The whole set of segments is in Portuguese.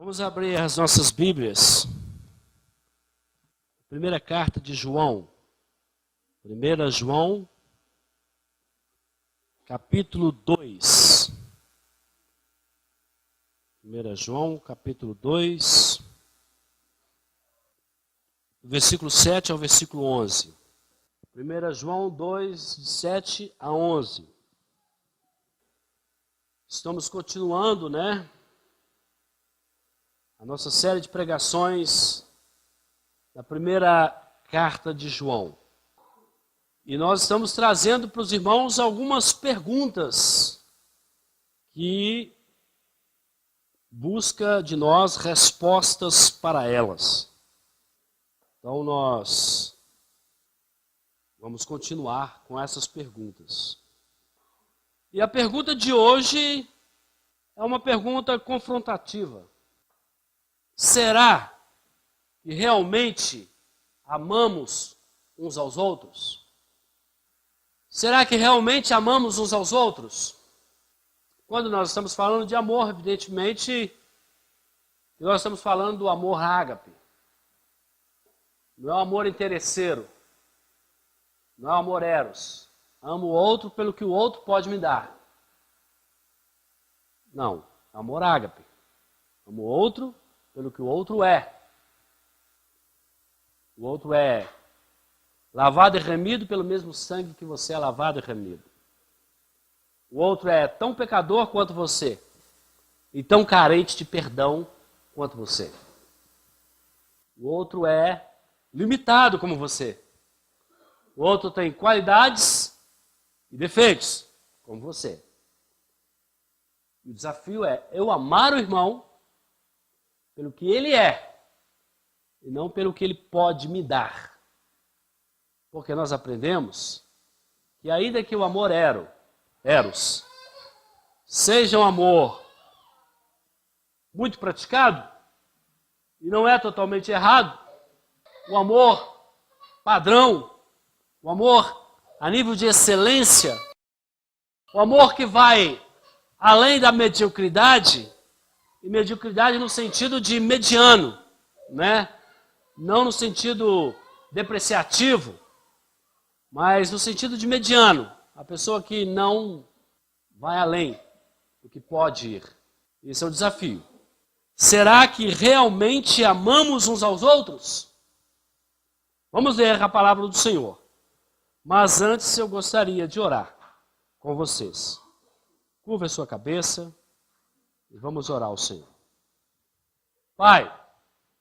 Vamos abrir as nossas Bíblias. Primeira carta de João. 1 João, capítulo 2. 1 João, capítulo 2, versículo 7 ao versículo 11. 1 João 2, de 7 a 11. Estamos continuando, a nossa série de pregações da primeira carta de João. E nós estamos trazendo para os irmãos algumas perguntas que busca de nós respostas para elas. Então nós vamos continuar com essas perguntas. E a pergunta de hoje é uma pergunta confrontativa. Será que realmente amamos uns aos outros? Será que realmente amamos uns aos outros? Quando nós estamos falando de amor, evidentemente, nós estamos falando do amor ágape. Não é o amor interesseiro. Não é o amor eros. Amo o outro pelo que o outro pode me dar. Não, é o amor ágape. Amo o outro pelo que o outro é. O outro é lavado e remido pelo mesmo sangue que você é lavado e remido. O outro é tão pecador quanto você e tão carente de perdão quanto você. O outro é limitado como você. O outro tem qualidades e defeitos como você. O desafio é eu amar o irmão pelo que ele é e não pelo que ele pode me dar. Porque nós aprendemos que ainda que o amor eros, seja um amor muito praticado, e não é totalmente errado, o amor padrão, o amor a nível de excelência, o amor que vai além da mediocridade, e mediocridade no sentido de mediano, não no sentido depreciativo, mas no sentido de mediano, a pessoa que não vai além do que pode ir. Esse é o desafio. Será que realmente amamos uns aos outros? Vamos ler a palavra do Senhor. Mas antes eu gostaria de orar com vocês. Curva a sua cabeça e vamos orar ao Senhor. Pai,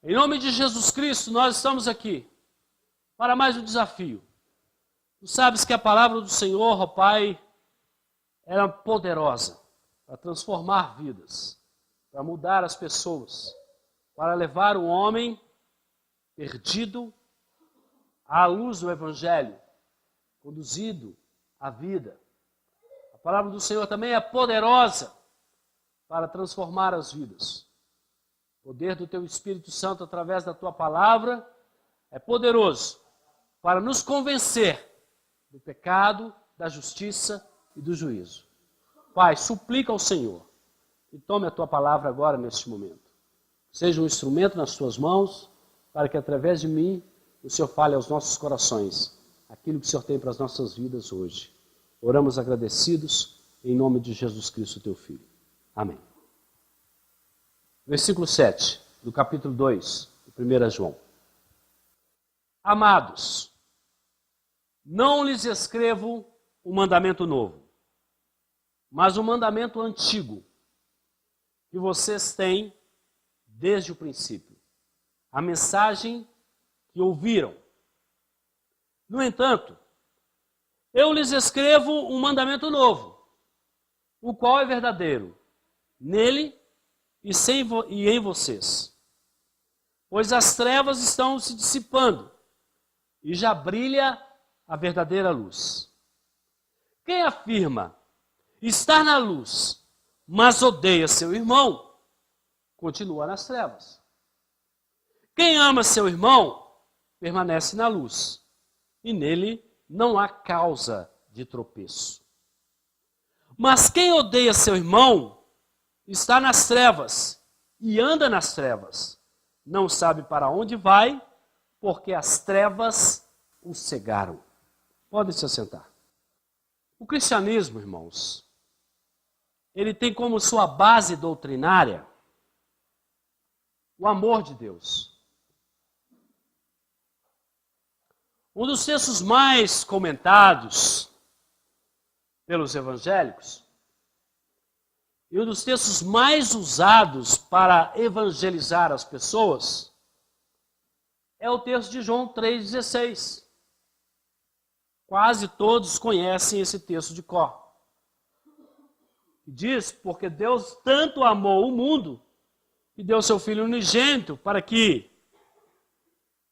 em nome de Jesus Cristo, nós estamos aqui para mais um desafio. Tu sabes que a palavra do Senhor, ó Pai, era poderosa para transformar vidas, para mudar as pessoas, para levar o homem perdido à luz do Evangelho, conduzido à vida. A palavra do Senhor também é poderosa para transformar as vidas. O poder do Teu Espírito Santo através da Tua palavra é poderoso para nos convencer do pecado, da justiça e do juízo. Pai, suplica ao Senhor que tome a Tua palavra agora neste momento. Seja um instrumento nas Tuas mãos para que através de mim o Senhor fale aos nossos corações aquilo que o Senhor tem para as nossas vidas hoje. Oramos agradecidos em nome de Jesus Cristo, Teu Filho. Amém. Versículo 7 do capítulo 2 de 1 João. Amados, não lhes escrevo um mandamento novo, mas um mandamento antigo, que vocês têm desde o princípio. A mensagem que ouviram. No entanto, eu lhes escrevo um mandamento novo, o qual é verdadeiro, nele e em vocês. Pois as trevas estão se dissipando e já brilha a verdadeira luz. Quem afirma estar na luz, mas odeia seu irmão, continua nas trevas. Quem ama seu irmão, permanece na luz, e nele não há causa de tropeço. Mas quem odeia seu irmão, está nas trevas e anda nas trevas. Não sabe para onde vai, porque as trevas o cegaram. Podem se assentar. O cristianismo, irmãos, ele tem como sua base doutrinária o amor de Deus. Um dos textos mais comentados pelos evangélicos e um dos textos mais usados para evangelizar as pessoas é o texto de João 3,16. Quase todos conhecem esse texto de cor. Diz, porque Deus tanto amou o mundo, que deu seu Filho unigênito, para que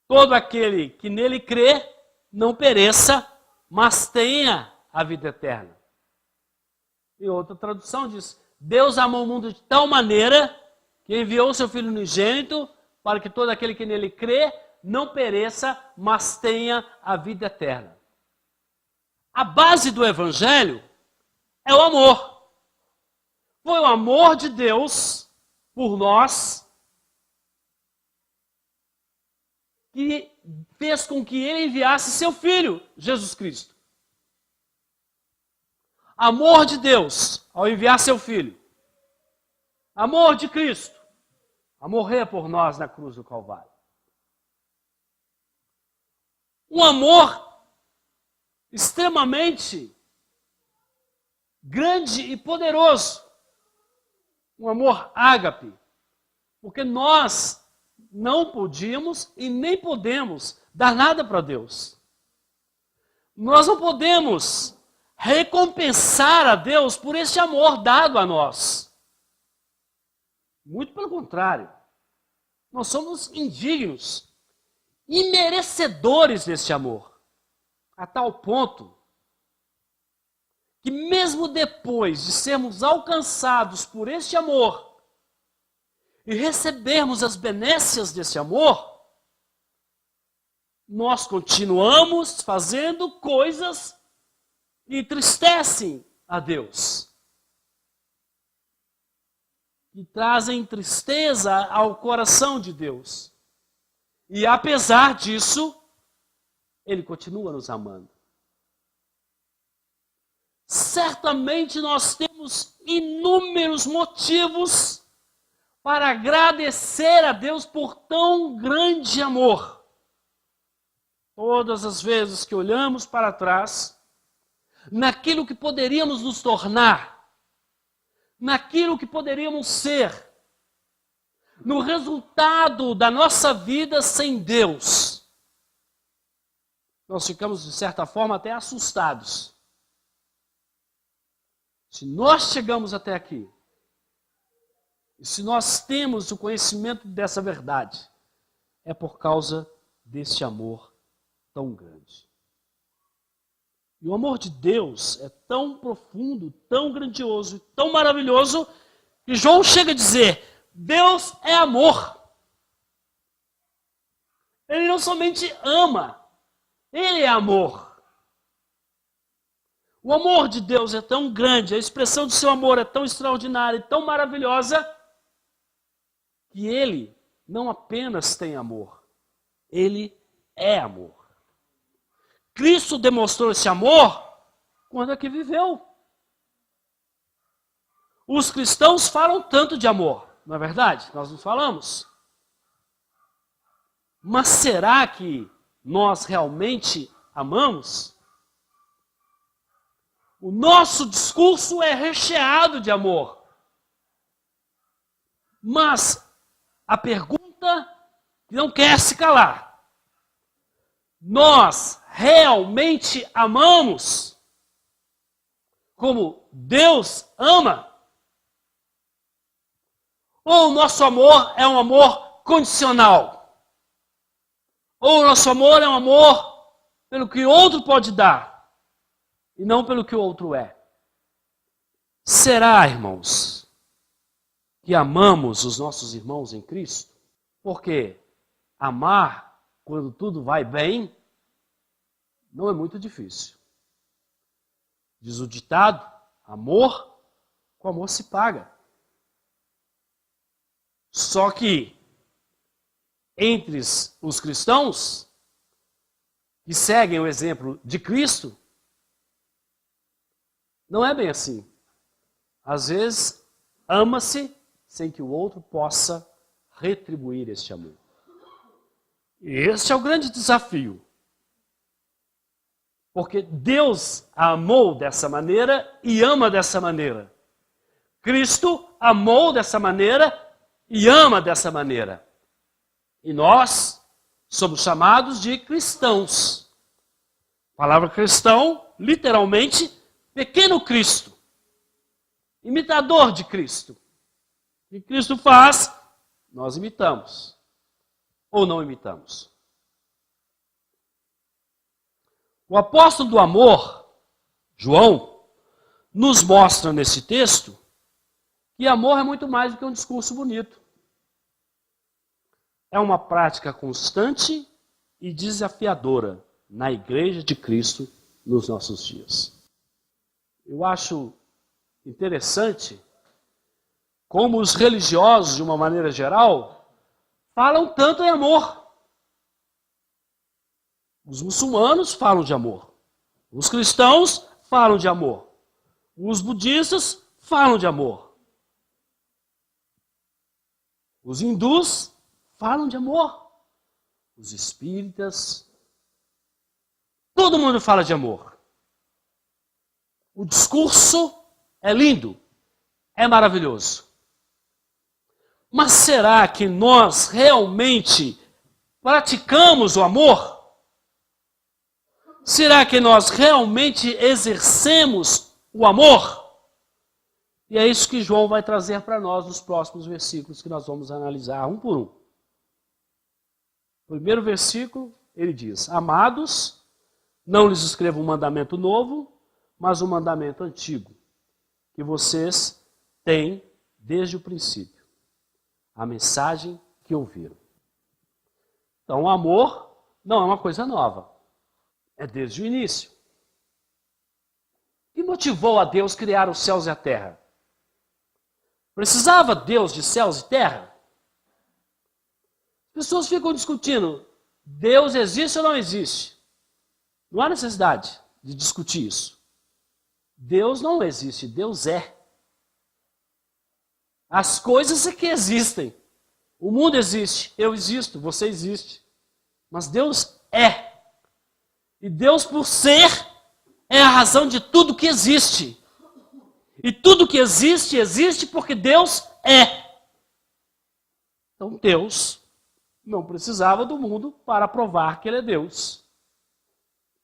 todo aquele que nele crê não pereça, mas tenha a vida eterna. E outra tradução diz, Deus amou o mundo de tal maneira que enviou seu Filho unigênito para que todo aquele que nele crê não pereça, mas tenha a vida eterna. A base do Evangelho é o amor. Foi o amor de Deus por nós que fez com que Ele enviasse seu Filho, Jesus Cristo. Amor de Deus ao enviar seu Filho. Amor de Cristo a morrer por nós na cruz do Calvário. Um amor extremamente grande e poderoso. Um amor ágape. Porque nós não podíamos e nem podemos dar nada para Deus. Nós não podemos recompensar a Deus por esse amor dado a nós. Muito pelo contrário. Nós somos indignos, imerecedores desse amor. A tal ponto que mesmo depois de sermos alcançados por este amor e recebermos as benécias desse amor, nós continuamos fazendo coisas que entristecem a Deus, que trazem tristeza ao coração de Deus. E apesar disso, Ele continua nos amando. Certamente nós temos inúmeros motivos para agradecer a Deus por tão grande amor. Todas as vezes que olhamos para trás, naquilo que poderíamos nos tornar, naquilo que poderíamos ser, no resultado da nossa vida sem Deus, nós ficamos, de certa forma, até assustados. Se nós chegamos até aqui, e se nós temos o conhecimento dessa verdade, é por causa desse amor tão grande. E o amor de Deus é tão profundo, tão grandioso, tão maravilhoso, que João chega a dizer, Deus é amor. Ele não somente ama, Ele é amor. O amor de Deus é tão grande, a expressão do seu amor é tão extraordinária e tão maravilhosa, que Ele não apenas tem amor, Ele é amor. Cristo demonstrou esse amor quando aqui viveu. Os cristãos falam tanto de amor, não é verdade? Nós não falamos. Mas será que nós realmente amamos? O nosso discurso é recheado de amor. Mas a pergunta que não quer se calar. Nós realmente amamos como Deus ama? Ou o nosso amor é um amor condicional? Ou o nosso amor é um amor pelo que o outro pode dar? E não pelo que o outro é. Será, irmãos, que amamos os nossos irmãos em Cristo? Porque amar quando tudo vai bem não é muito difícil. Diz o ditado, amor com amor se paga. Só que entre os cristãos que seguem o exemplo de Cristo, não é bem assim. Às vezes, ama-se sem que o outro possa retribuir este amor. E este é o grande desafio. Porque Deus amou dessa maneira e ama dessa maneira. Cristo amou dessa maneira e ama dessa maneira. E nós somos chamados de cristãos. A palavra cristão, literalmente, pequeno Cristo. Imitador de Cristo. O que Cristo faz, nós imitamos. Ou não imitamos. O apóstolo do amor, João, nos mostra nesse texto que amor é muito mais do que um discurso bonito. É uma prática constante e desafiadora na igreja de Cristo nos nossos dias. Eu acho interessante como os religiosos, de uma maneira geral, falam tanto em amor. Os muçulmanos falam de amor. Os cristãos falam de amor. Os budistas falam de amor. Os hindus falam de amor. Os espíritas. Todo mundo fala de amor. O discurso é lindo, é maravilhoso. Mas será que nós realmente praticamos o amor? Será que nós realmente exercemos o amor? E é isso que João vai trazer para nós nos próximos versículos que nós vamos analisar um por um. O primeiro versículo, ele diz: Amados, não lhes escrevo um mandamento novo, mas um mandamento antigo, que vocês têm desde o princípio, a mensagem que ouviram. Então, o amor não é uma coisa nova. É desde o início. O que motivou a Deus criar os céus e a terra? Precisava Deus de céus e terra? As pessoas ficam discutindo, Deus existe ou não existe? Não há necessidade de discutir isso. Deus não existe, Deus é. As coisas é que existem. O mundo existe, eu existo, você existe. Mas Deus é. E Deus, por ser, é a razão de tudo que existe. E tudo que existe, existe porque Deus é. Então Deus não precisava do mundo para provar que Ele é Deus.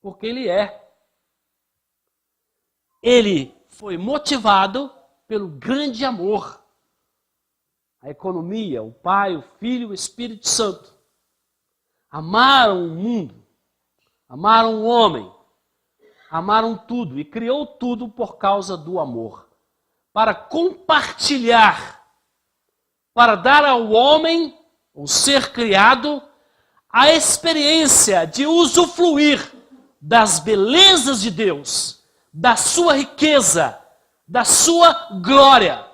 Porque Ele é. Ele foi motivado pelo grande amor. A economia, o Pai, o Filho e o Espírito Santo. Amaram o mundo. Amaram o homem, amaram tudo e criou tudo por causa do amor. Para compartilhar, para dar ao homem, o ser criado, a experiência de usufruir das belezas de Deus, da sua riqueza, da sua glória.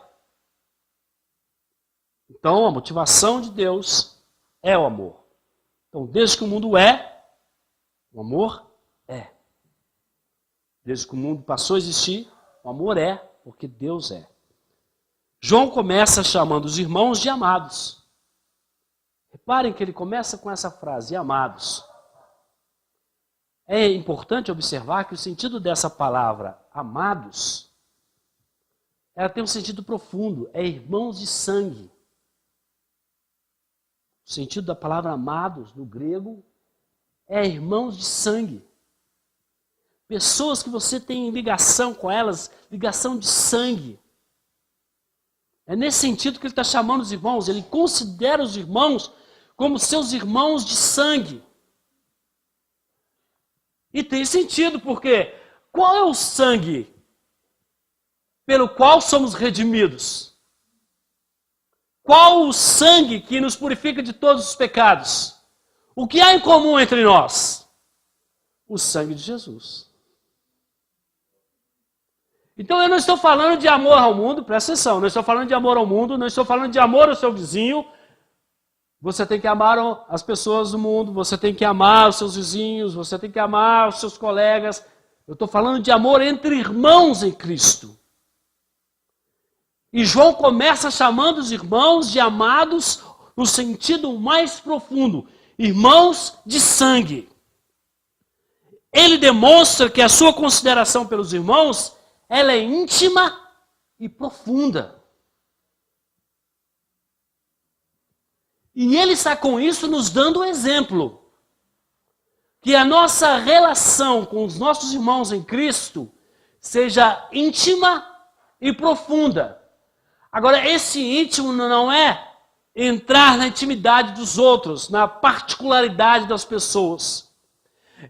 Então, a motivação de Deus é o amor. Então, desde que o mundo é, o amor é. Desde que o mundo passou a existir, o amor é, porque Deus é. João começa chamando os irmãos de amados. Reparem que ele começa com essa frase, amados. É importante observar que o sentido dessa palavra, amados, ela tem um sentido profundo, é irmãos de sangue. O sentido da palavra amados, no grego, é irmãos de sangue. Pessoas que você tem ligação com elas, ligação de sangue. É nesse sentido que ele está chamando os irmãos. Ele considera os irmãos como seus irmãos de sangue. E tem sentido, porque qual é o sangue pelo qual somos redimidos? Qual o sangue que nos purifica de todos os pecados? O que há em comum entre nós? O sangue de Jesus. Então eu não estou falando de amor ao mundo, presta atenção, não estou falando de amor ao mundo, não estou falando de amor ao seu vizinho. Você tem que amar as pessoas do mundo, você tem que amar os seus vizinhos, você tem que amar os seus colegas. Eu estou falando de amor entre irmãos em Cristo. E João começa chamando os irmãos de amados no sentido mais profundo, irmãos de sangue. Ele demonstra que a sua consideração pelos irmãos, ela é íntima e profunda. E ele está com isso nos dando um exemplo. Que a nossa relação com os nossos irmãos em Cristo seja íntima e profunda. Agora, esse íntimo não é entrar na intimidade dos outros, na particularidade das pessoas.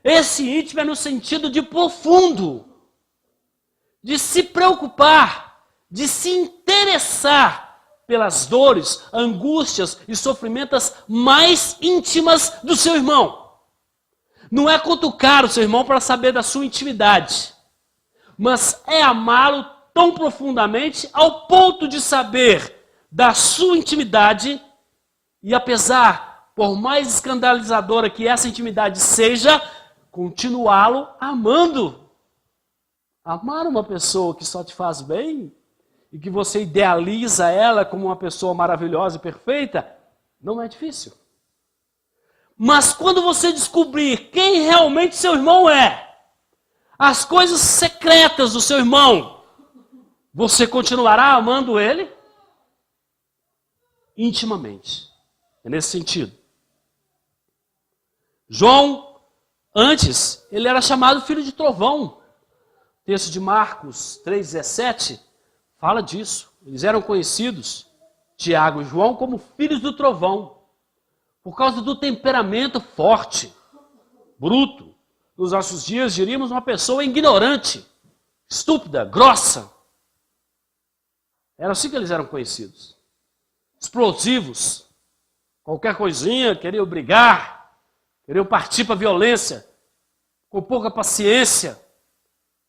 Esse íntimo é no sentido de profundo, de se preocupar, de se interessar pelas dores, angústias e sofrimentos mais íntimas do seu irmão. Não é cutucar o seu irmão para saber da sua intimidade, mas é amá-lo tão profundamente ao ponto de saber da sua intimidade e, apesar, por mais escandalizadora que essa intimidade seja, continuá-lo amando. Amar uma pessoa que só te faz bem e que você idealiza ela como uma pessoa maravilhosa e perfeita, não é difícil. Mas quando você descobrir quem realmente seu irmão é, as coisas secretas do seu irmão, você continuará amando ele intimamente. É nesse sentido. João, antes, ele era chamado filho de trovão. O texto de Marcos 3,17 fala disso. Eles eram conhecidos, Tiago e João, como filhos do trovão. Por causa do temperamento forte, bruto. Nos nossos dias, diríamos uma pessoa ignorante, estúpida, grossa. Era assim que eles eram conhecidos. Explosivos. Qualquer coisinha, queriam brigar, queriam partir para a violência, com pouca paciência,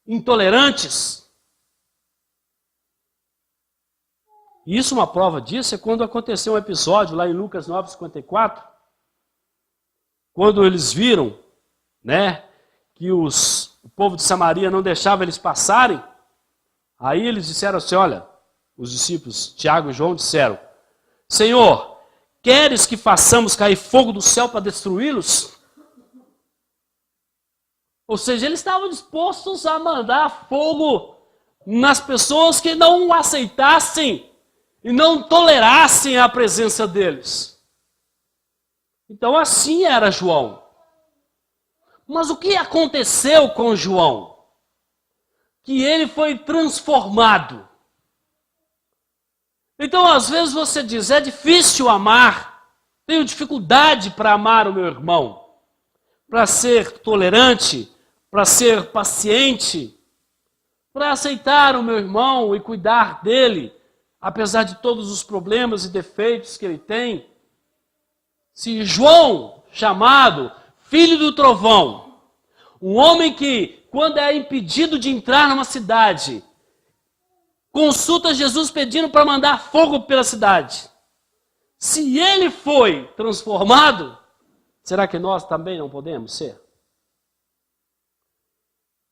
intolerantes. E isso, uma prova disso, é quando aconteceu um episódio lá em Lucas 9,54, quando eles viram, que o povo de Samaria não deixava eles passarem, aí eles disseram assim, olha, os discípulos, Tiago e João, disseram, Senhor, queres que façamos cair fogo do céu para destruí-los? Ou seja, eles estavam dispostos a mandar fogo nas pessoas que não o aceitassem e não tolerassem a presença deles. Então assim era João. Mas o que aconteceu com João? Que ele foi transformado. Então às vezes você diz, é difícil amar, tenho dificuldade para amar o meu irmão, para ser tolerante, para ser paciente, para aceitar o meu irmão e cuidar dele, apesar de todos os problemas e defeitos que ele tem. Se João, chamado filho do trovão, um homem que, quando é impedido de entrar numa cidade, consulta Jesus pedindo para mandar fogo pela cidade. Se ele foi transformado, será que nós também não podemos ser?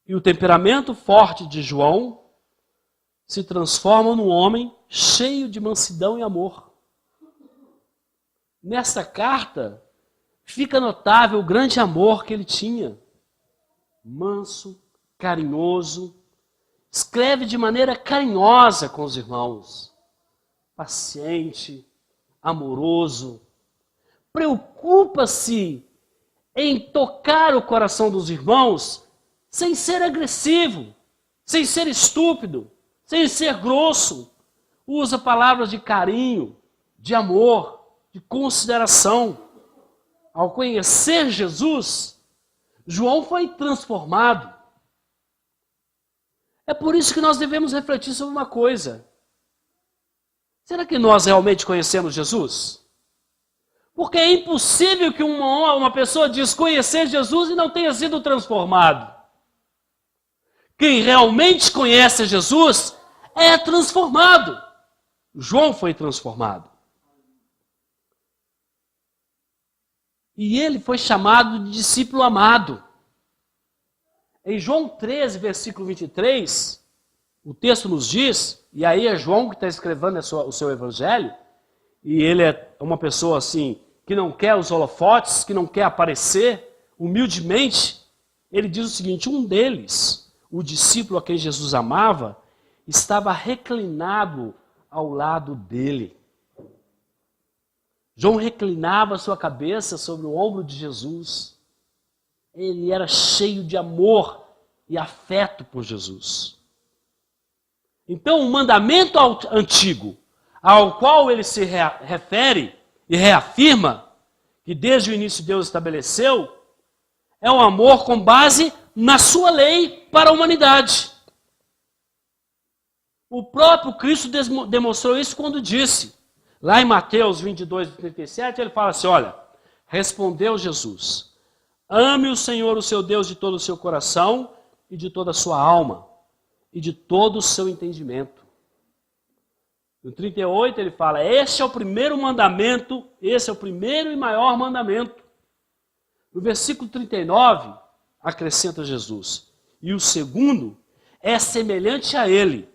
E o temperamento forte de João se transforma num homem cheio de mansidão e amor. Nessa carta, fica notável o grande amor que ele tinha. Manso, carinhoso, escreve de maneira carinhosa com os irmãos. Paciente, amoroso. Preocupa-se em tocar o coração dos irmãos sem ser agressivo, sem ser estúpido, sem ser grosso. Usa palavras de carinho, de amor, de consideração. Ao conhecer Jesus, João foi transformado. É por isso que nós devemos refletir sobre uma coisa. Será que nós realmente conhecemos Jesus? Porque é impossível que uma pessoa diz conhecer Jesus e não tenha sido transformado. quem realmente conhece Jesus é transformado. João foi transformado. E ele foi chamado de discípulo amado. Em João 13, versículo 23, o texto nos diz, e aí é João que está escrevendo o seu evangelho, e ele é uma pessoa assim, que não quer os holofotes, que não quer aparecer, humildemente, ele diz o seguinte: um deles, o discípulo a quem Jesus amava, estava reclinado ao lado dele. João reclinava sua cabeça sobre o ombro de Jesus. Ele era cheio de amor e afeto por Jesus. Então, o mandamento antigo, ao qual ele se refere e reafirma, que desde o início Deus estabeleceu, é um amor com base na sua lei para a humanidade. O próprio Cristo demonstrou isso quando disse, lá em Mateus 22, 37, ele fala assim, olha, respondeu Jesus, ame o Senhor, o seu Deus, de todo o seu coração e de toda a sua alma e de todo o seu entendimento. No 38 ele fala, este é o primeiro mandamento, esse é o primeiro e maior mandamento. No versículo 39, acrescenta Jesus, e o segundo é semelhante a ele,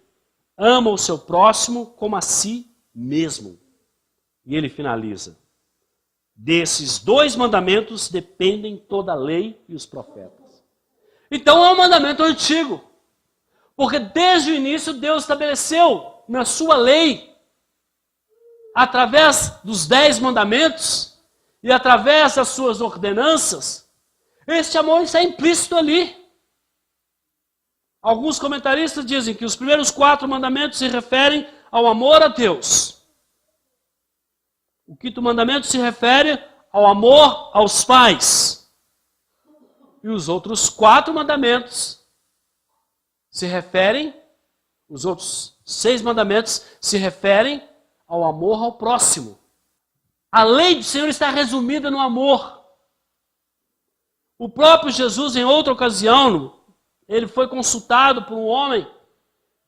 ama o seu próximo como a si mesmo. E ele finaliza, desses dois mandamentos dependem toda a lei e os profetas. Então é um mandamento antigo, porque desde o início Deus estabeleceu na sua lei, através dos 10 mandamentos e através das suas ordenanças, este amor está implícito ali. Alguns comentaristas dizem que os primeiros 4 mandamentos se referem ao amor a Deus. O 5º mandamento se refere ao amor aos pais. E os outros 4 mandamentos se referem, os outros 6 mandamentos se referem ao amor ao próximo. A lei do Senhor está resumida no amor. O próprio Jesus, em outra ocasião, ele foi consultado por um homem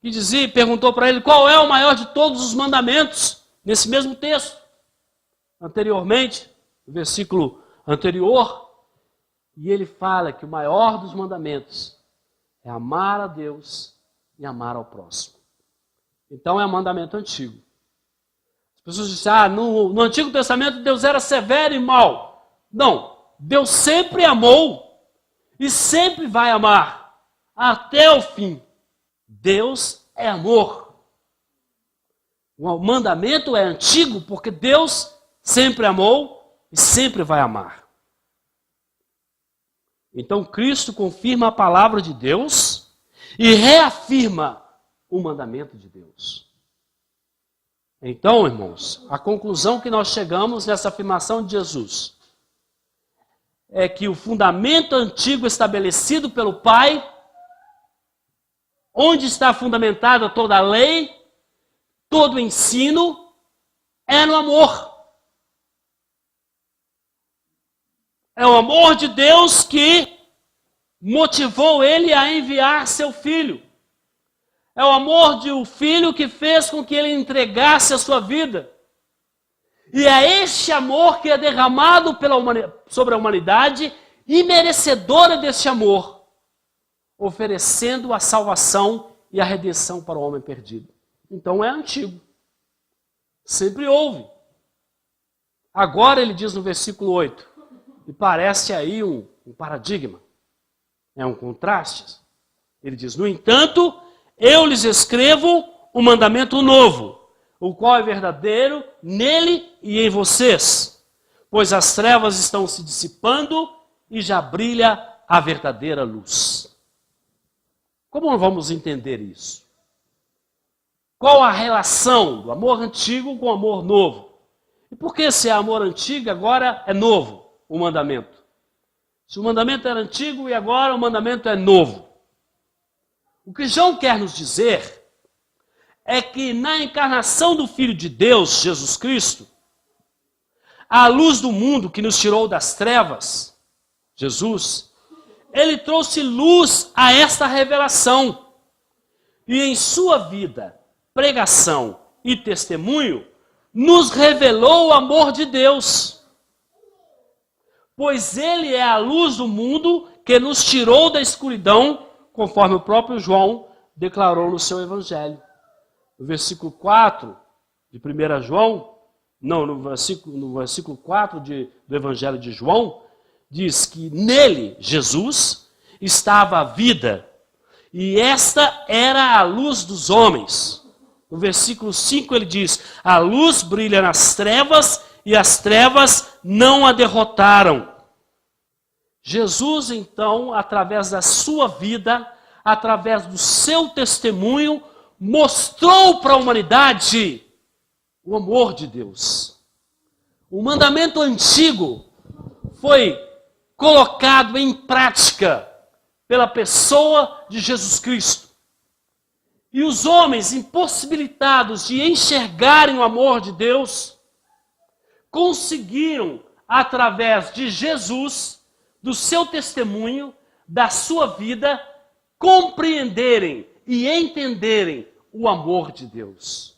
que perguntou para ele qual é o maior de todos os mandamentos, nesse mesmo texto. Anteriormente, no versículo anterior, e ele fala que o maior dos mandamentos é amar a Deus e amar ao próximo. Então é um mandamento antigo. As pessoas dizem, no Antigo Testamento Deus era severo e mau. Não, Deus sempre amou e sempre vai amar até o fim. Deus é amor. O mandamento é antigo porque Deus sempre amou e sempre vai amar. Então Cristo confirma a palavra de Deus e reafirma o mandamento de Deus. Então, irmãos, a conclusão que nós chegamos nessa afirmação de Jesus é que o fundamento antigo estabelecido pelo Pai, onde está fundamentada toda a lei, todo o ensino, é no amor. É o amor de Deus que motivou ele a enviar seu filho. É o amor de um filho que fez com que ele entregasse a sua vida. E é este amor que é derramado sobre a humanidade e merecedora deste amor, oferecendo a salvação e a redenção para o homem perdido. Então é antigo. Sempre houve. Agora ele diz no versículo 8, e parece aí um paradigma, é um contraste. Ele diz, no entanto, eu lhes escrevo um mandamento novo, o qual é verdadeiro nele e em vocês, pois as trevas estão se dissipando e já brilha a verdadeira luz. Como vamos entender isso? Qual a relação do amor antigo com o amor novo? E por que se é amor antigo agora é novo o mandamento? Se o mandamento era antigo e agora o mandamento é novo. O que João quer nos dizer é que na encarnação do Filho de Deus, Jesus Cristo, a luz do mundo que nos tirou das trevas, Jesus, ele trouxe luz a esta revelação. E em sua vida, pregação e testemunho, nos revelou o amor de Deus. Pois ele é a luz do mundo que nos tirou da escuridão, conforme o próprio João declarou no seu evangelho. No versículo 4 de 1 João, no versículo 4 do evangelho de João, diz que nele, Jesus, estava a vida, e esta era a luz dos homens. No versículo 5 ele diz, a luz brilha nas trevas, e as trevas não a derrotaram. Jesus, então, através da sua vida, através do seu testemunho, mostrou para a humanidade o amor de Deus. O mandamento antigo foi colocado em prática pela pessoa de Jesus Cristo. E os homens, impossibilitados de enxergarem o amor de Deus, conseguiram, através de Jesus, do seu testemunho, da sua vida, compreenderem e entenderem o amor de Deus.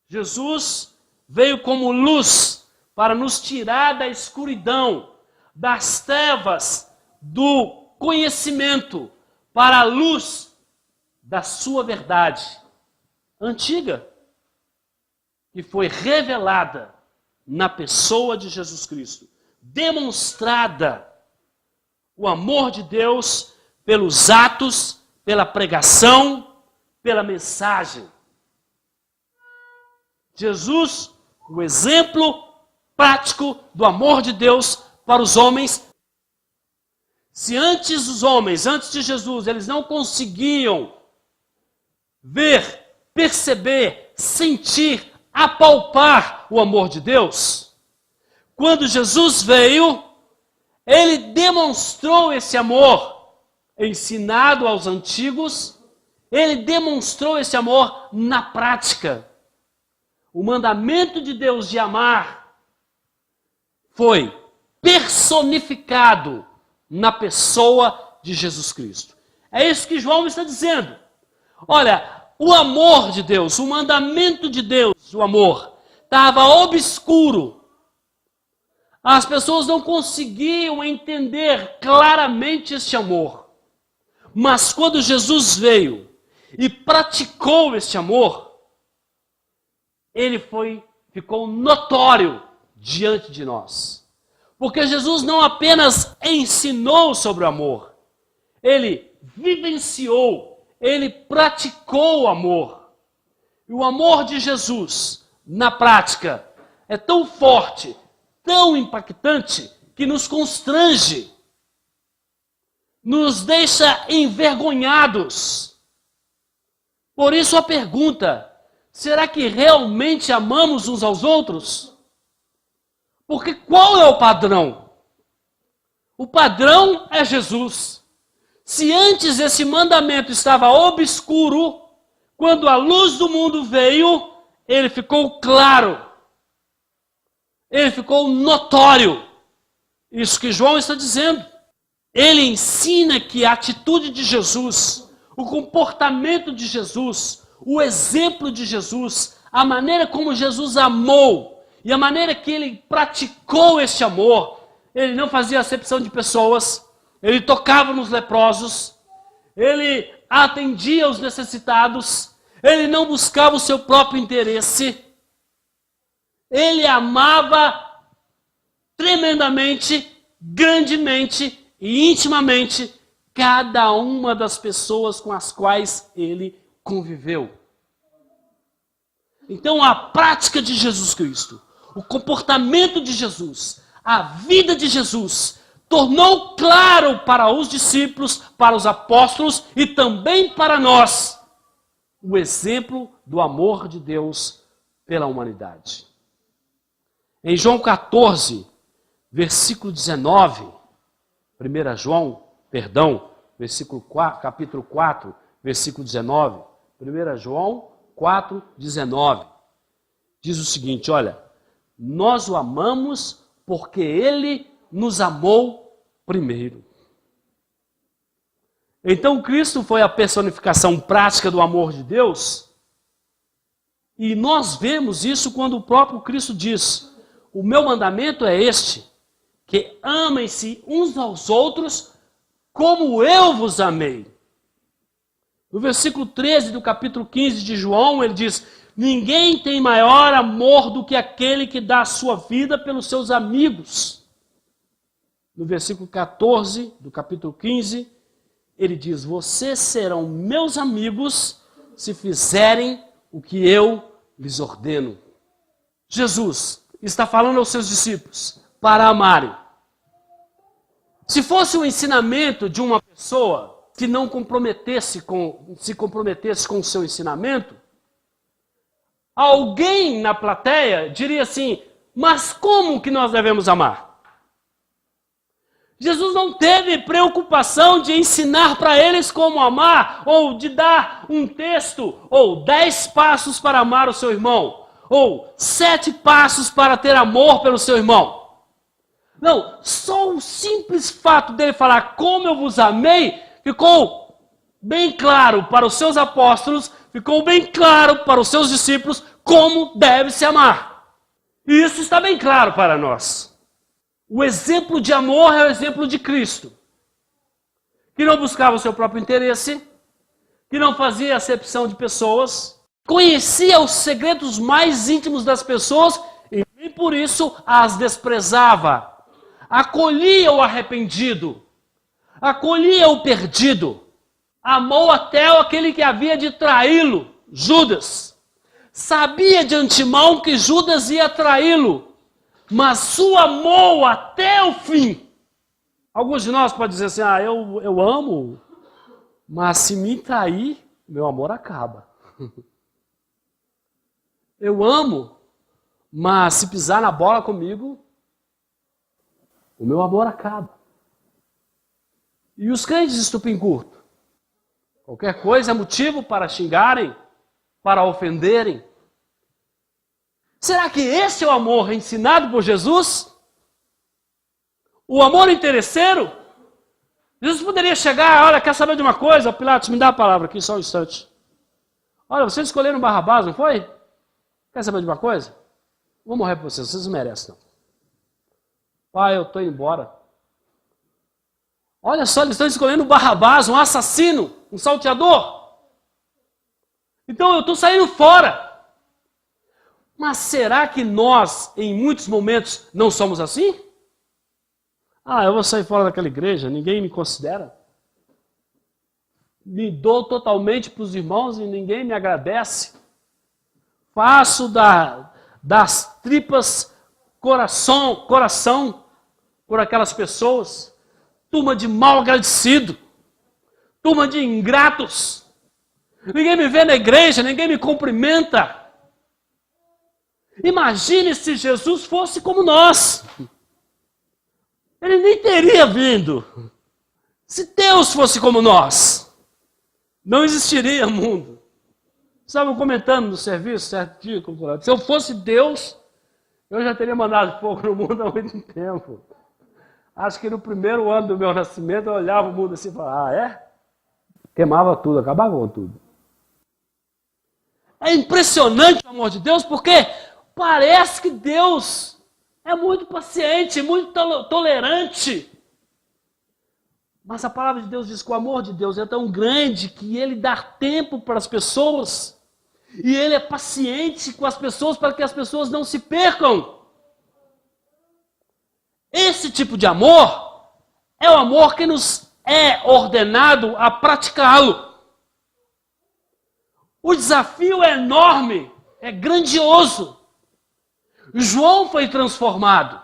Jesus veio como luz para nos tirar da escuridão, das trevas, do conhecimento, para a luz da sua verdade antiga, que foi revelada na pessoa de Jesus Cristo, demonstrada o amor de Deus pelos atos, pela pregação, pela mensagem. Jesus, o exemplo prático do amor de Deus para os homens. Se antes os homens, antes de Jesus, eles não conseguiam ver, perceber, sentir, apalpar o amor de Deus, quando Jesus veio, ele demonstrou esse amor ensinado aos antigos, ele demonstrou esse amor na prática. O mandamento de Deus de amar foi personificado na pessoa de Jesus Cristo. É isso que João está dizendo. Olha, o amor de Deus, o mandamento de Deus, o amor, estava obscuro. As pessoas não conseguiam entender claramente este amor. Mas quando Jesus veio e praticou este amor, ele ficou notório diante de nós. Porque Jesus não apenas ensinou sobre o amor, ele vivenciou, ele praticou o amor. E o amor de Jesus, na prática, é tão forte, tão impactante, que nos constrange, nos deixa envergonhados. Por isso a pergunta: será que realmente amamos uns aos outros? Porque qual é o padrão? O padrão é Jesus. Se antes esse mandamento estava obscuro, quando a luz do mundo veio, ele ficou claro. Ele ficou notório. Isso que João está dizendo. Ele ensina que a atitude de Jesus, o comportamento de Jesus, o exemplo de Jesus, a maneira como Jesus amou e a maneira que ele praticou este amor, ele não fazia acepção de pessoas, ele tocava nos leprosos, ele atendia os necessitados, ele não buscava o seu próprio interesse, ele amava tremendamente, grandemente e intimamente cada uma das pessoas com as quais ele conviveu. Então a prática de Jesus Cristo, o comportamento de Jesus, a vida de Jesus, tornou claro para os discípulos, para os apóstolos e também para nós o exemplo do amor de Deus pela humanidade. Em João 14, versículo 19, capítulo 4, versículo 19, 1 João 4, 19, diz o seguinte, olha, nós o amamos porque ele nos amou primeiro. Então Cristo foi a personificação prática do amor de Deus. E nós vemos isso quando o próprio Cristo diz: o meu mandamento é este, que amem-se uns aos outros como eu vos amei. No versículo 13 do capítulo 15 de João, ele diz: ninguém tem maior amor do que aquele que dá a sua vida pelos seus amigos. No versículo 14 do capítulo 15, ele diz: vocês serão meus amigos se fizerem o que eu lhes ordeno. Jesus está falando aos seus discípulos para amarem. Se fosse o ensinamento de uma pessoa que não se comprometesse com o seu ensinamento, alguém na plateia diria assim: mas como que nós devemos amar? Jesus não teve preocupação de ensinar para eles como amar, ou de dar um texto, ou 10 passos para amar o seu irmão, ou 7 passos para ter amor pelo seu irmão. Não, só o simples fato dele falar como eu vos amei, ficou bem claro para os seus apóstolos, ficou bem claro para os seus discípulos como deve se amar. E isso está bem claro para nós. O exemplo de amor é o exemplo de Cristo, que não buscava o seu próprio interesse, que não fazia acepção de pessoas, conhecia os segredos mais íntimos das pessoas e nem por isso as desprezava. Acolhia o arrependido, acolhia o perdido, amou até aquele que havia de traí-lo, Judas. Sabia de antemão que Judas ia traí-lo, mas o amou até o fim. Alguns de nós podem dizer assim: eu amo, mas se me trair, meu amor acaba. Eu amo, mas se pisar na bola comigo, o meu amor acaba. E os crentes estupim curto. Qualquer coisa é motivo para xingarem, para ofenderem. Será que esse é o amor ensinado por Jesus? O amor interesseiro? Jesus poderia chegar: olha, quer saber de uma coisa? Pilatos, me dá a palavra aqui, só um instante. Olha, vocês escolheram Barrabás, não foi? Quer saber de uma coisa? Vou morrer por vocês não merecem, não. Pai, eu estou indo embora. Olha só, eles estão escolhendo Barrabás, um assassino, um salteador. Então eu estou saindo fora. Mas será que nós, em muitos momentos, não somos assim? Eu vou sair fora daquela igreja, ninguém me considera. Me dou totalmente para os irmãos e ninguém me agradece. Faço das tripas coração por aquelas pessoas. Turma de mal agradecido. Turma de ingratos. Ninguém me vê na igreja, ninguém me cumprimenta. Imagine se Jesus fosse como nós. Ele nem teria vindo. Se Deus fosse como nós, não existiria mundo. Estavam comentando no serviço, certo dia, se eu fosse Deus, eu já teria mandado fogo no mundo há muito tempo. Acho que no primeiro ano do meu nascimento, eu olhava o mundo assim e falava: é? Queimava tudo, acabava com tudo. É impressionante o amor de Deus, porque parece que Deus é muito paciente, muito tolerante. Mas a palavra de Deus diz que o amor de Deus é tão grande que Ele dá tempo para as pessoas. E Ele é paciente com as pessoas para que as pessoas não se percam. Esse tipo de amor é o amor que nos é ordenado a praticá-lo. O desafio é enorme, é grandioso. João foi transformado.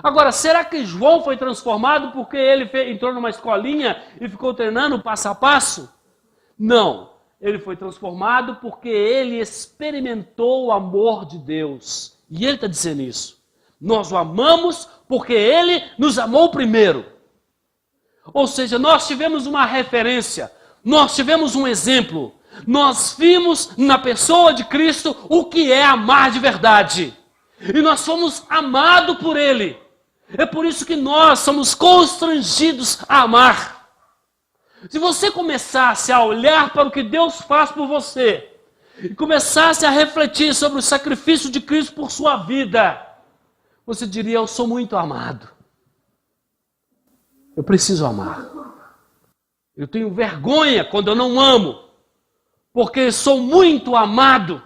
Agora, será que João foi transformado porque ele entrou numa escolinha e ficou treinando passo a passo? Não. Ele foi transformado porque ele experimentou o amor de Deus. E ele está dizendo isso. Nós o amamos porque ele nos amou primeiro. Ou seja, nós tivemos uma referência, nós tivemos um exemplo. Nós vimos na pessoa de Cristo o que é amar de verdade. E nós fomos amados por Ele. É por isso que nós somos constrangidos a amar. Se você começasse a olhar para o que Deus faz por você e começasse a refletir sobre o sacrifício de Cristo por sua vida, você diria: eu sou muito amado. Eu preciso amar. Eu tenho vergonha quando eu não amo, porque sou muito amado.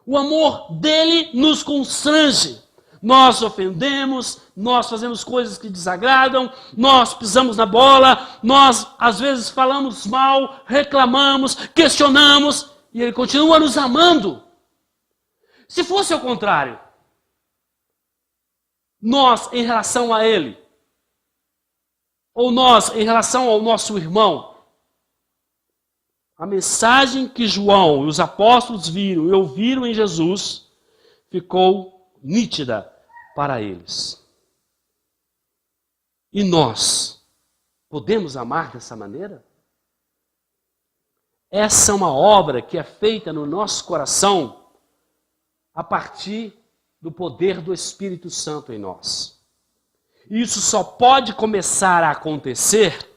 O amor dele nos constrange. Nós ofendemos, nós fazemos coisas que desagradam, nós pisamos na bola, nós às vezes falamos mal, reclamamos, questionamos, e ele continua nos amando. Se fosse ao contrário, nós em relação a ele, ou nós em relação ao nosso irmão, a mensagem que João e os apóstolos viram e ouviram em Jesus ficou nítida para eles. E nós podemos amar dessa maneira? Essa é uma obra que é feita no nosso coração a partir do poder do Espírito Santo em nós. E isso só pode começar a acontecer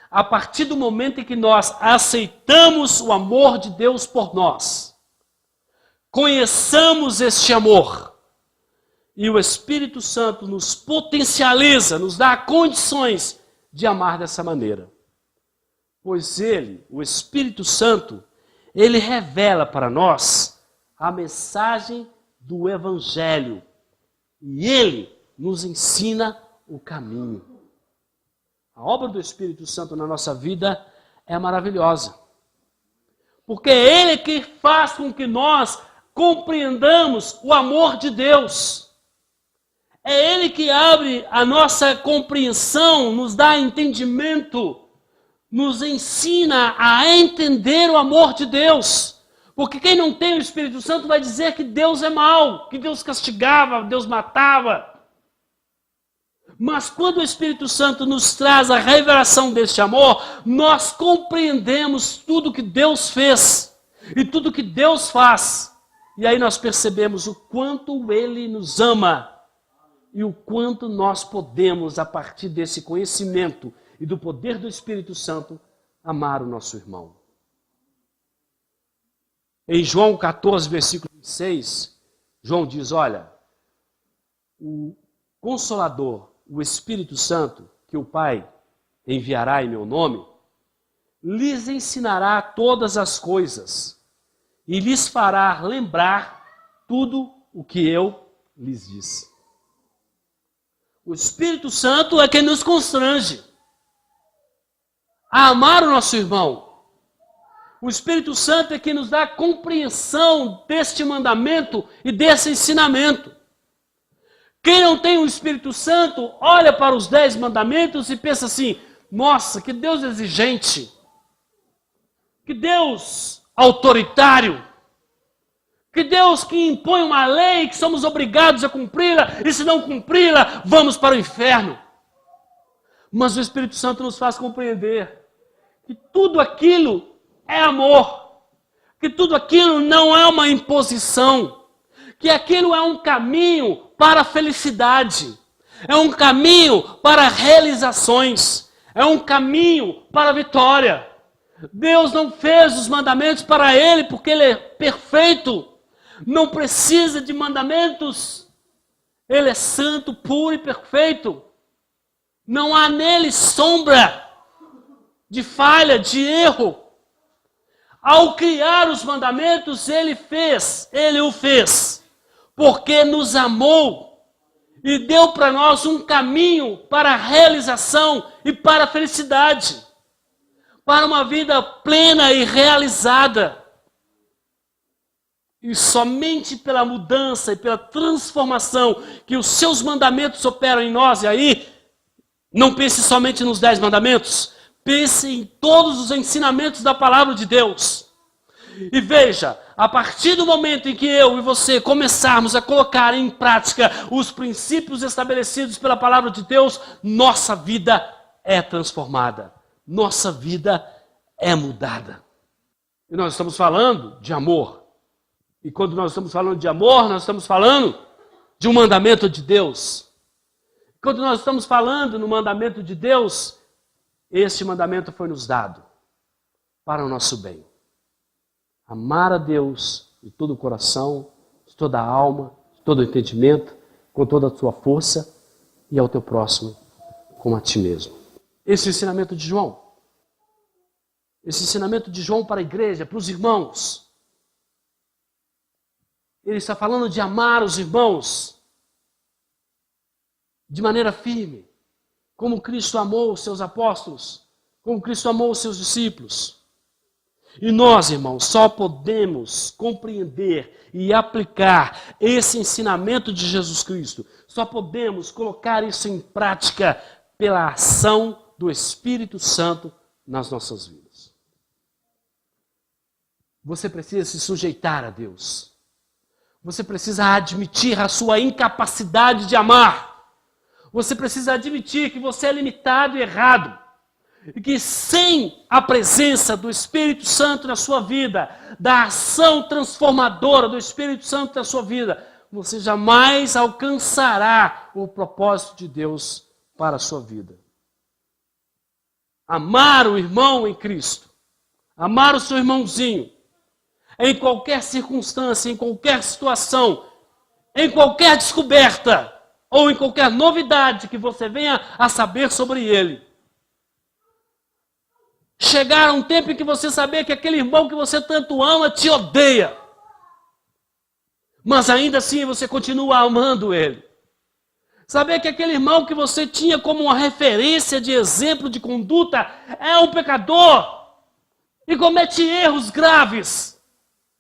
a partir do momento em que nós aceitamos o amor de Deus por nós. Conheçamos este amor. E o Espírito Santo nos potencializa, nos dá condições de amar dessa maneira. Pois ele, o Espírito Santo, ele revela para nós a mensagem do Evangelho. E ele nos ensina o caminho. A obra do Espírito Santo na nossa vida é maravilhosa. Porque é ele que faz com que nós compreendamos o amor de Deus. É ele que abre a nossa compreensão, nos dá entendimento, nos ensina a entender o amor de Deus. Porque quem não tem o Espírito Santo vai dizer que Deus é mau, que Deus castigava, Deus matava. Mas quando o Espírito Santo nos traz a revelação deste amor, nós compreendemos tudo que Deus fez e tudo que Deus faz. E aí nós percebemos o quanto Ele nos ama e o quanto nós podemos, a partir desse conhecimento e do poder do Espírito Santo, amar o nosso irmão. Em João 14, versículo 26, João diz: olha, o Consolador, o Espírito Santo, que o Pai enviará em meu nome, lhes ensinará todas as coisas e lhes fará lembrar tudo o que eu lhes disse. O Espírito Santo é quem nos constrange a amar o nosso irmão. O Espírito Santo é quem nos dá a compreensão deste mandamento e desse ensinamento. Quem não tem o Espírito Santo olha para os 10 mandamentos e pensa assim: nossa, que Deus exigente, que Deus autoritário, que Deus que impõe uma lei que somos obrigados a cumpri-la, e se não cumpri-la, vamos para o inferno. Mas o Espírito Santo nos faz compreender que tudo aquilo é amor, que tudo aquilo não é uma imposição, que aquilo é um caminho para a felicidade, é um caminho para realizações, é um caminho para a vitória. Deus não fez os mandamentos para Ele porque Ele é perfeito, não precisa de mandamentos, Ele é santo, puro e perfeito. Não há nele sombra de falha, de erro. Ao criar os mandamentos, Ele o fez, porque nos amou e deu para nós um caminho para a realização e para a felicidade, para uma vida plena e realizada. E somente pela mudança e pela transformação que os seus mandamentos operam em nós, e aí, não pense somente nos 10 mandamentos, pense em todos os ensinamentos da palavra de Deus. E veja, a partir do momento em que eu e você começarmos a colocar em prática os princípios estabelecidos pela palavra de Deus, nossa vida é transformada, nossa vida é mudada. E nós estamos falando de amor. E quando nós estamos falando de amor, nós estamos falando de um mandamento de Deus. Quando nós estamos falando no mandamento de Deus, este mandamento foi nos dado para o nosso bem. Amar a Deus de todo o coração, de toda a alma, de todo o entendimento, com toda a tua força, e ao teu próximo como a ti mesmo. Esse é o ensinamento de João. Esse ensinamento de João para a igreja, para os irmãos. Ele está falando de amar os irmãos de maneira firme, como Cristo amou os seus apóstolos, como Cristo amou os seus discípulos. E nós, irmãos, só podemos compreender e aplicar esse ensinamento de Jesus Cristo, só podemos colocar isso em prática pela ação do Espírito Santo nas nossas vidas. Você precisa se sujeitar a Deus. Você precisa admitir a sua incapacidade de amar. Você precisa admitir que você é limitado e errado. E que sem a presença do Espírito Santo na sua vida, da ação transformadora do Espírito Santo na sua vida, você jamais alcançará o propósito de Deus para a sua vida. Amar o irmão em Cristo, amar o seu irmãozinho, em qualquer circunstância, em qualquer situação, em qualquer descoberta, ou em qualquer novidade que você venha a saber sobre ele. Chegar um tempo em que você saber que aquele irmão que você tanto ama te odeia. Mas ainda assim você continua amando ele. Saber que aquele irmão que você tinha como uma referência de exemplo de conduta é um pecador e comete erros graves.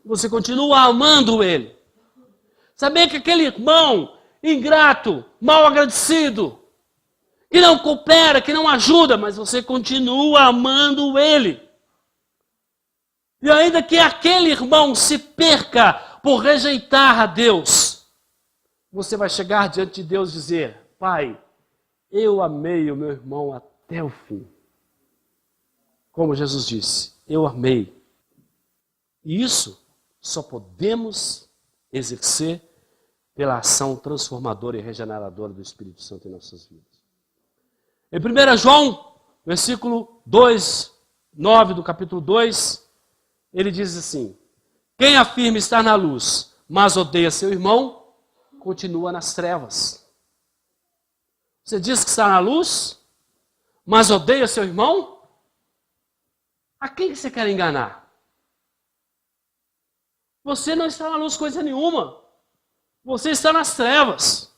Você continua amando ele. Saber que aquele irmão ingrato, mal agradecido, que não coopera, que não ajuda, mas você continua amando ele. E ainda que aquele irmão se perca por rejeitar a Deus, você vai chegar diante de Deus e dizer: Pai, eu amei o meu irmão até o fim. Como Jesus disse, eu amei. E isso só podemos exercer pela ação transformadora e regeneradora do Espírito Santo em nossas vidas. Em 1 João, versículo 2, 9 do capítulo 2, ele diz assim: quem afirma estar na luz, mas odeia seu irmão, continua nas trevas. Você diz que está na luz, mas odeia seu irmão? A quem você quer enganar? Você não está na luz coisa nenhuma. Você está nas trevas.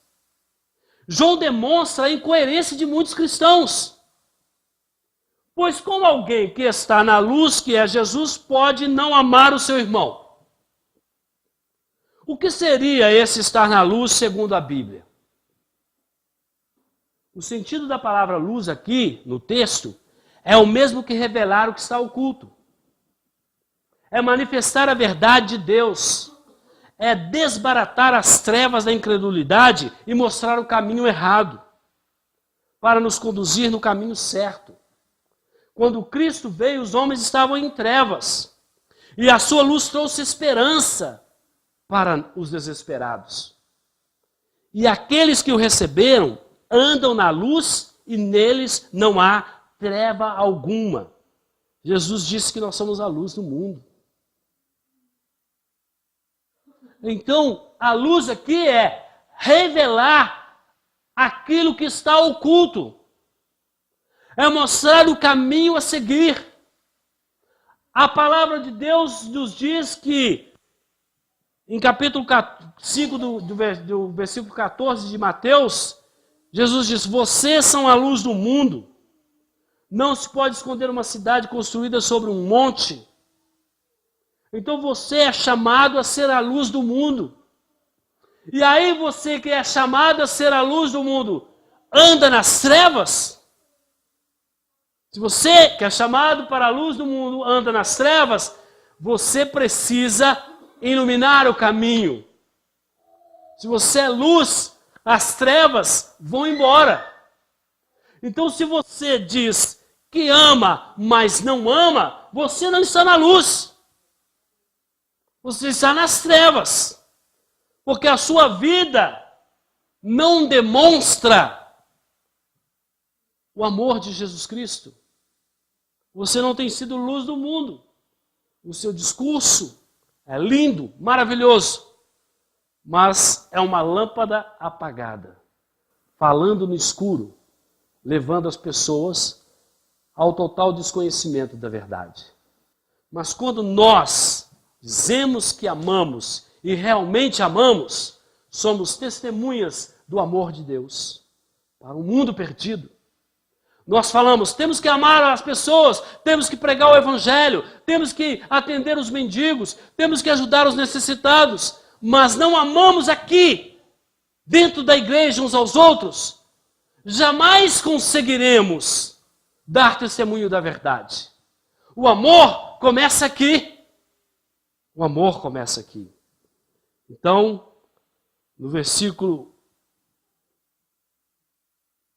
João demonstra a incoerência de muitos cristãos. Pois como alguém que está na luz, que é Jesus, pode não amar o seu irmão? O que seria esse estar na luz segundo a Bíblia? O sentido da palavra luz aqui, no texto, é o mesmo que revelar o que está oculto. É manifestar a verdade de Deus. É desbaratar as trevas da incredulidade e mostrar o caminho errado, para nos conduzir no caminho certo. Quando Cristo veio, os homens estavam em trevas, e a sua luz trouxe esperança para os desesperados. E aqueles que o receberam andam na luz e neles não há treva alguma. Jesus disse que nós somos a luz do mundo. Então, a luz aqui é revelar aquilo que está oculto. É mostrar o caminho a seguir. A palavra de Deus nos diz que, em capítulo 5 do versículo 14 de Mateus, Jesus diz: vocês são a luz do mundo. Não se pode esconder uma cidade construída sobre um monte. Então você é chamado a ser a luz do mundo. E aí você que é chamado a ser a luz do mundo, anda nas trevas? Se você que é chamado para a luz do mundo anda nas trevas, você precisa iluminar o caminho. Se você é luz, as trevas vão embora. Então se você diz que ama, mas não ama, você não está na luz. Você está nas trevas, porque a sua vida não demonstra o amor de Jesus Cristo. Você não tem sido luz do mundo. O seu discurso é lindo, maravilhoso, mas é uma lâmpada apagada, falando no escuro, levando as pessoas ao total desconhecimento da verdade. Mas quando nós dizemos que amamos e realmente amamos, somos testemunhas do amor de Deus para um mundo perdido. Nós falamos, temos que amar as pessoas, temos que pregar o evangelho, temos que atender os mendigos, temos que ajudar os necessitados, mas não amamos aqui, dentro da igreja, uns aos outros. Jamais conseguiremos dar testemunho da verdade. O amor começa aqui. O amor começa aqui. Então, no versículo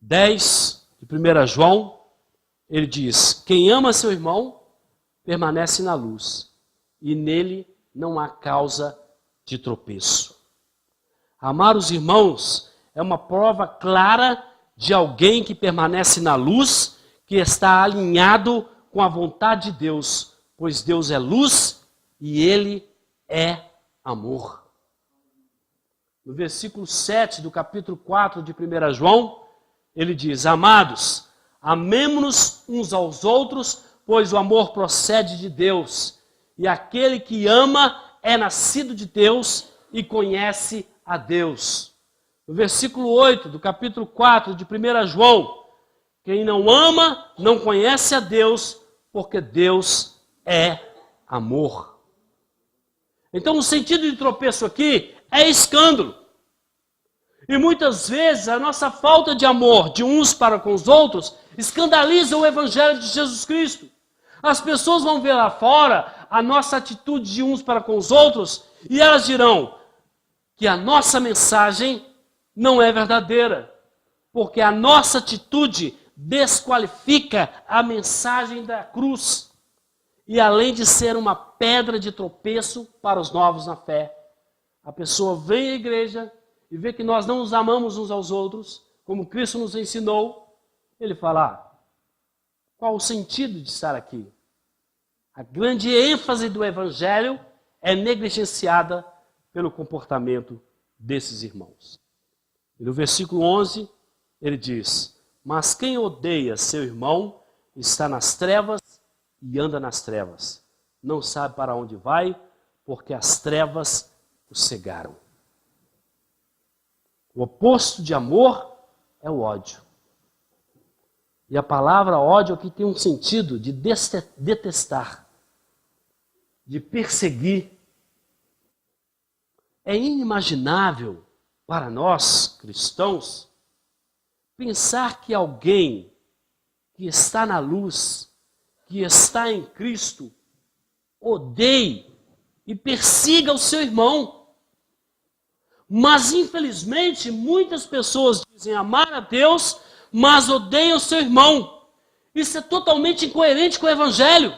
10 de 1 João, ele diz: quem ama seu irmão permanece na luz, e nele não há causa de tropeço. Amar os irmãos é uma prova clara de alguém que permanece na luz, que está alinhado com a vontade de Deus, pois Deus é luz e Ele é amor. No versículo 7 do capítulo 4 de 1 João, ele diz: amados, amemo-nos uns aos outros, pois o amor procede de Deus, e aquele que ama é nascido de Deus e conhece a Deus. No versículo 8 do capítulo 4 de 1 João, quem não ama não conhece a Deus, porque Deus é amor. Então o sentido de tropeço aqui é escândalo. E muitas vezes a nossa falta de amor de uns para com os outros escandaliza o evangelho de Jesus Cristo. As pessoas vão ver lá fora a nossa atitude de uns para com os outros e elas dirão que a nossa mensagem não é verdadeira, porque a nossa atitude desqualifica a mensagem da cruz. E além de ser uma pedra de tropeço para os novos na fé, a pessoa vem à igreja e vê que nós não nos amamos uns aos outros, como Cristo nos ensinou, ele fala: qual o sentido de estar aqui? A grande ênfase do evangelho é negligenciada pelo comportamento desses irmãos. E no versículo 11, ele diz: mas quem odeia seu irmão está nas trevas e anda nas trevas. Não sabe para onde vai, porque as trevas o cegaram. O oposto de amor é o ódio. E a palavra ódio aqui tem um sentido de detestar, de perseguir. É inimaginável para nós, cristãos, pensar que alguém que está na luz, que está em Cristo, odeie e persiga o seu irmão. Mas, infelizmente, muitas pessoas dizem amar a Deus, mas odeiam o seu irmão. Isso é totalmente incoerente com o evangelho.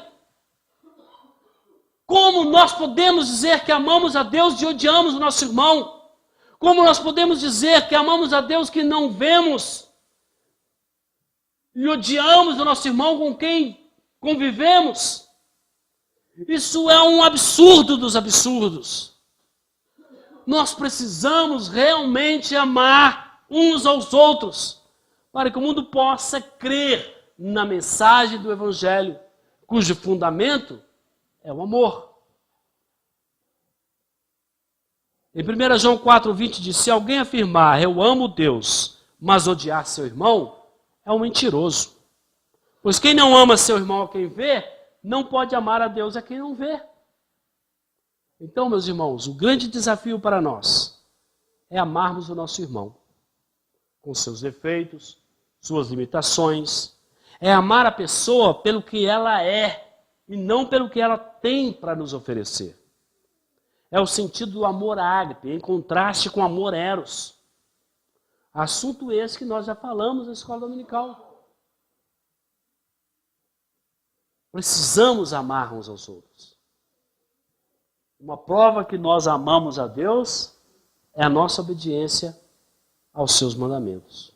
Como nós podemos dizer que amamos a Deus e odiamos o nosso irmão? Como nós podemos dizer que amamos a Deus que não vemos e odiamos o nosso irmão com quem convivemos? Isso é um absurdo dos absurdos. Nós precisamos realmente amar uns aos outros para que o mundo possa crer na mensagem do evangelho, cujo fundamento é o amor. Em 1 João 4,20 diz: se alguém afirmar eu amo Deus, mas odiar seu irmão, é um mentiroso. Pois quem não ama seu irmão a quem vê, não pode amar a Deus a quem não vê. Então, meus irmãos, o grande desafio para nós é amarmos o nosso irmão, com seus defeitos, suas limitações. É amar a pessoa pelo que ela é e não pelo que ela tem para nos oferecer. É o sentido do amor ágape, em contraste com o amor eros. Assunto esse que nós já falamos na escola dominical. Precisamos amar uns aos outros. Uma prova que nós amamos a Deus é a nossa obediência aos seus mandamentos.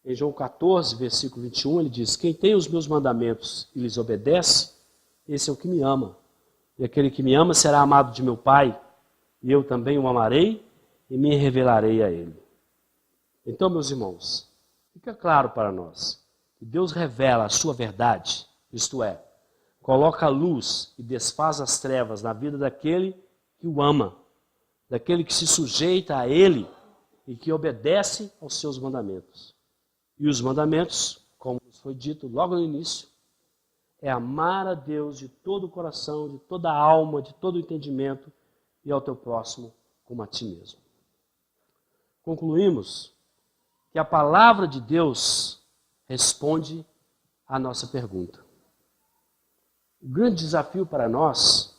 Em João 14, versículo 21, ele diz: quem tem os meus mandamentos e lhes obedece, esse é o que me ama. E aquele que me ama será amado de meu Pai, e eu também o amarei e me revelarei a ele. Então, meus irmãos, fica claro para nós que Deus revela a sua verdade, isto é, coloca a luz e desfaz as trevas na vida daquele que o ama, daquele que se sujeita a ele e que obedece aos seus mandamentos. E os mandamentos, como nos foi dito logo no início, é amar a Deus de todo o coração, de toda a alma, de todo o entendimento e ao teu próximo como a ti mesmo. Concluímos que a palavra de Deus responde à nossa pergunta. O grande desafio para nós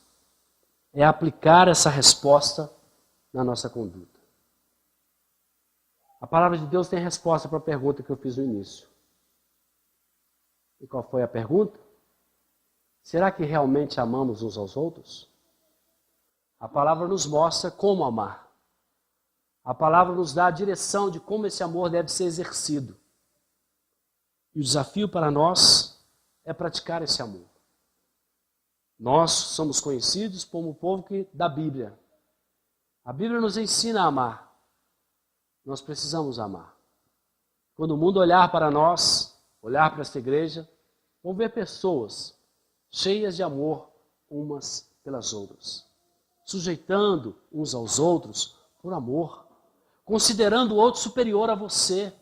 é aplicar essa resposta na nossa conduta. A palavra de Deus tem resposta para a pergunta que eu fiz no início. E qual foi a pergunta? Será que realmente amamos uns aos outros? A palavra nos mostra como amar. A palavra nos dá a direção de como esse amor deve ser exercido. E o desafio para nós é praticar esse amor. Nós somos conhecidos como o povo da Bíblia. A Bíblia nos ensina a amar. Nós precisamos amar. Quando o mundo olhar para nós, olhar para esta igreja, vão ver pessoas cheias de amor umas pelas outras, sujeitando uns aos outros por amor, considerando o outro superior a você,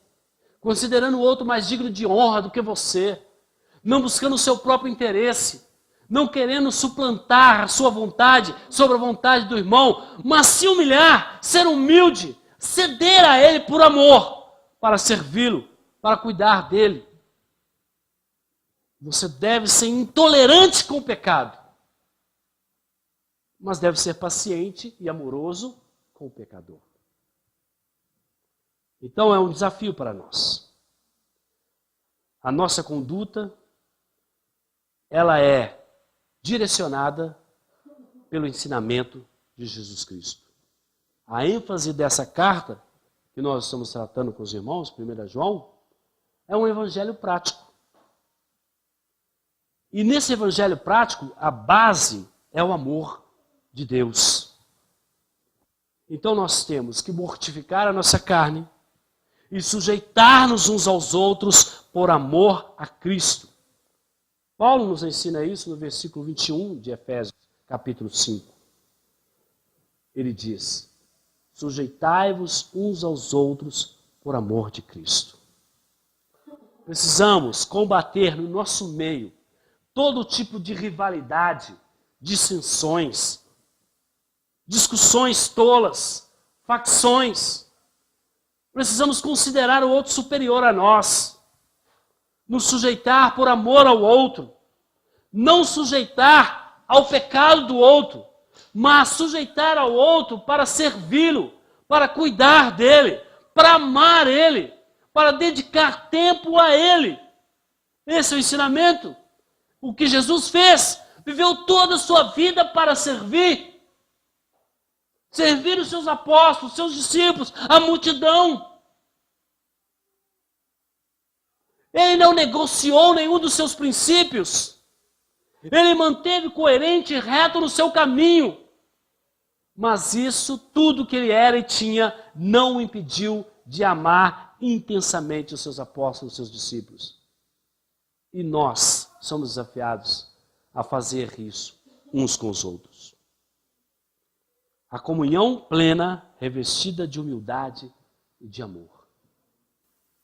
considerando o outro mais digno de honra do que você, não buscando o seu próprio interesse, não querendo suplantar a sua vontade sobre a vontade do irmão, mas se humilhar, ser humilde, ceder a ele por amor, para servi-lo, para cuidar dele. Você deve ser intolerante com o pecado, mas deve ser paciente e amoroso com o pecador. Então é um desafio para nós. A nossa conduta, ela é direcionada pelo ensinamento de Jesus Cristo. A ênfase dessa carta, que nós estamos tratando com os irmãos, 1 João, é um evangelho prático. E nesse evangelho prático, a base é o amor de Deus. Então nós temos que mortificar a nossa carne e sujeitar-nos uns aos outros por amor a Cristo. Paulo nos ensina isso no versículo 21 de Efésios, capítulo 5. Ele diz: sujeitai-vos uns aos outros por amor de Cristo. Precisamos combater no nosso meio todo tipo de rivalidade, dissensões, discussões tolas, facções. Precisamos considerar o outro superior a nós, nos sujeitar por amor ao outro, não sujeitar ao pecado do outro, mas sujeitar ao outro para servi-lo, para cuidar dele, para amar ele, para dedicar tempo a ele. Esse é o ensinamento. O que Jesus fez, viveu toda a sua vida para servir. Servir os seus apóstolos, os seus discípulos, a multidão. Ele não negociou nenhum dos seus princípios. Ele manteve coerente e reto no seu caminho. Mas isso, tudo que ele era e tinha, não o impediu de amar intensamente os seus apóstolos, os seus discípulos. E nós somos desafiados a fazer isso uns com os outros. A comunhão plena, revestida de humildade e de amor.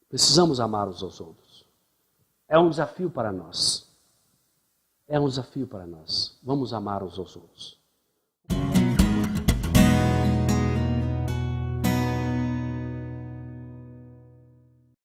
Precisamos amar uns aos outros. É um desafio para nós. É um desafio para nós. Vamos amar uns aos outros.